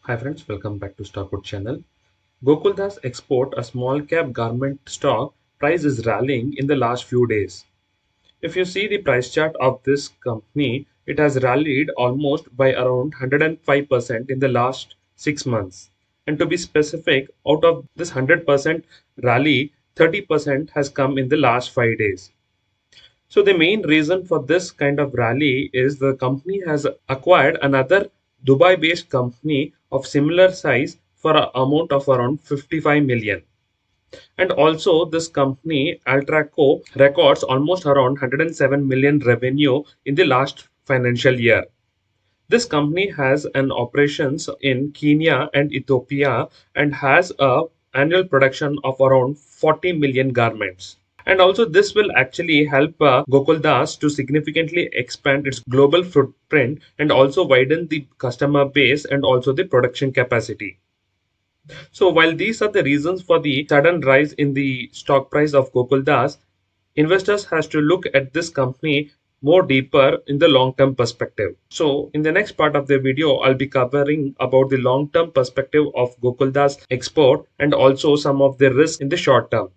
Hi friends, welcome back to Stockwood channel. Gokaldas Export, a small cap garment stock, price is rallying in the last few days. If you see the price chart of this company, it has rallied almost by around 105% in the last 6 months. And to be specific, out of this 100% rally, 30% has come in the last 5 days. So the main reason for this kind of rally is the company has acquired another Dubai-based company of similar size for an amount of around 55 million. And also this company Altraco records almost around 107 million revenue in the last financial year. This company has an operations in Kenya and Ethiopia and has a annual production of around 40 million garments. And also this will actually help Gokaldas to significantly expand its global footprint and also widen the customer base and also the production capacity. So while these are the reasons for the sudden rise in the stock price of Gokaldas, investors has to look at this company more deeper in the long-term perspective. So in the next part of the video, I'll be covering about the long-term perspective of Gokaldas Export and also some of the risks in the short term.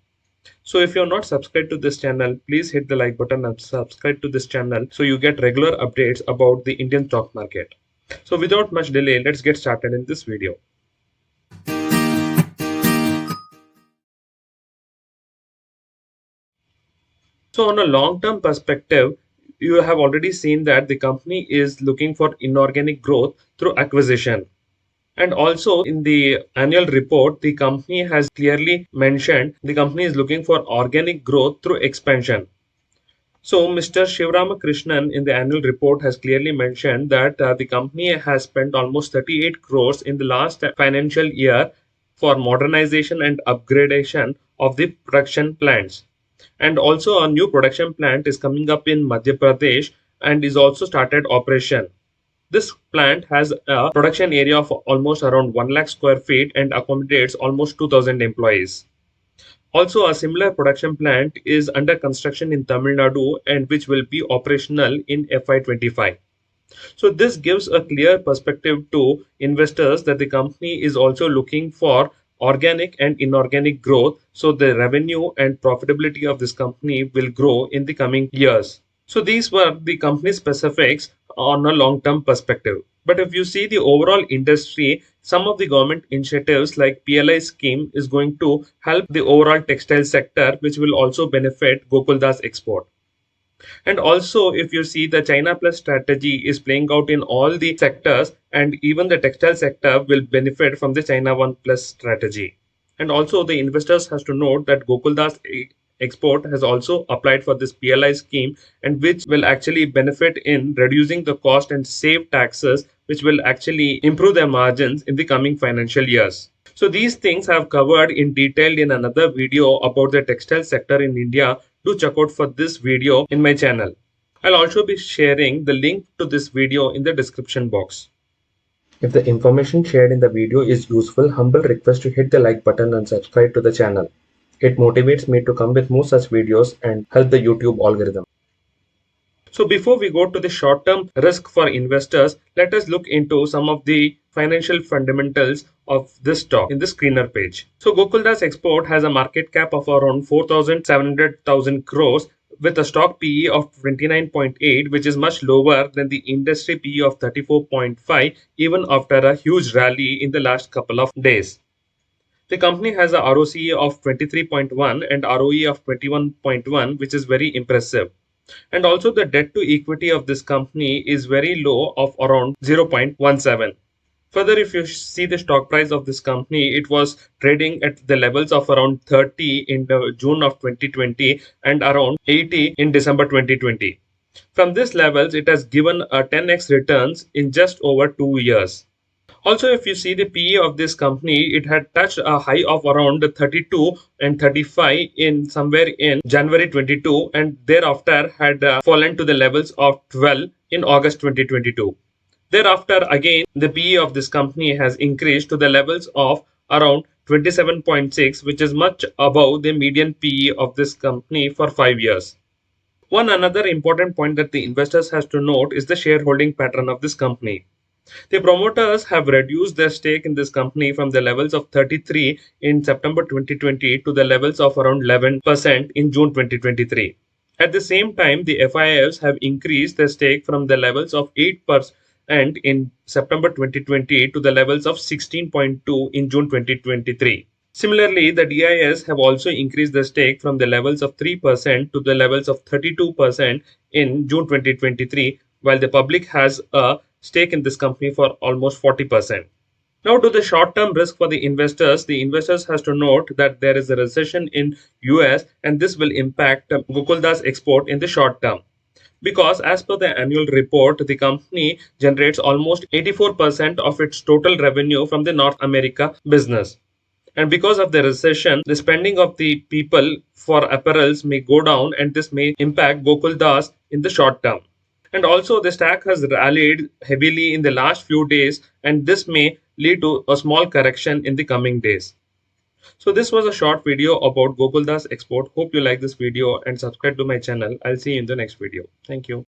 So if you're not subscribed to this channel, please hit the like button and subscribe to this channel so you get regular updates about the Indian stock market. So without much delay, let's get started in this video. So on a long-term perspective, you have already seen that the company is looking for inorganic growth through acquisition. And also in the annual report, the company has clearly mentioned the company is looking for organic growth through expansion. So, Mr. Shivramakrishnan in the annual report has clearly mentioned that the company has spent almost 38 crores in the last financial year for modernization and upgradation of the production plants. And also, a new production plant is coming up in Madhya Pradesh and is also started operation. This plant has a production area of almost around 1 lakh square feet and accommodates almost 2,000 employees. Also, a similar production plant is under construction in Tamil Nadu and which will be operational in FY25. So this gives a clear perspective to investors that the company is also looking for organic and inorganic growth. So the revenue and profitability of this company will grow in the coming years. So these were the company specifics on a long-term perspective. But if you see the overall industry, some of the government initiatives like PLI scheme is going to help the overall textile sector, which will also benefit Gokaldas Export. And also, if you see the China Plus strategy is playing out in all the sectors, and even the textile sector will benefit from the China One Plus strategy. And also, the investors has to note that Gokaldas Export has also applied for this PLI scheme, and which will actually benefit in reducing the cost and save taxes, which will actually improve their margins in the coming financial years. So these things I have covered in detail in another video about the textile sector in India. Do check out for this video in my channel. I'll also be sharing the link to this video in the description box. If the information shared in the video is useful, humble request to hit the like button and subscribe to the channel. It motivates me to come with more such videos and help the YouTube algorithm. So before we go to the short-term risk for investors, let us look into some of the financial fundamentals of this stock in the screener page. So Gokaldas Export has a market cap of around 4,700,000 crores with a stock PE of 29.8, which is much lower than the industry PE of 34.5 even after a huge rally in the last couple of days. The company has a ROCE of 23.1 and ROE of 21.1, which is very impressive. And also the debt to equity of this company is very low of around 0.17. Further, if you see the stock price of this company, it was trading at the levels of around 30 in the June of 2020 and around 80 in December 2020. From these levels, it has given a 10x returns in just over 2 years. Also, if you see the PE of this company, it had touched a high of around 32 and 35 in somewhere in January 22 and thereafter had fallen to the levels of 12 in August 2022. Thereafter, again, the PE of this company has increased to the levels of around 27.6, which is much above the median PE of this company for 5 years. One another important point that the investors has to note is the shareholding pattern of this company. The promoters have reduced their stake in this company from the levels of 33 in September 2020 to the levels of around 11% in June 2023. At the same time, the FIIs have increased their stake from the levels of 8% in September 2020 to the levels of 16.2 in June 2023. Similarly, the DIS have also increased the stake from the levels of 3% to the levels of 32% in June 2023, while the public has a stake in this company for almost 40%. Now to the short-term risk for the investors has to note that there is a recession in US and this will impact Gokaldas export in the short term. Because as per the annual report, the company generates almost 84% of its total revenue from the North America business. And because of the recession, the spending of the people for apparels may go down and this may impact Gokaldas in the short term. And also the stock has rallied heavily in the last few days and this may lead to a small correction in the coming days. So this was a short video about Gokaldas export. Hope you like this video and subscribe to my channel. I'll see you in the next video. Thank you.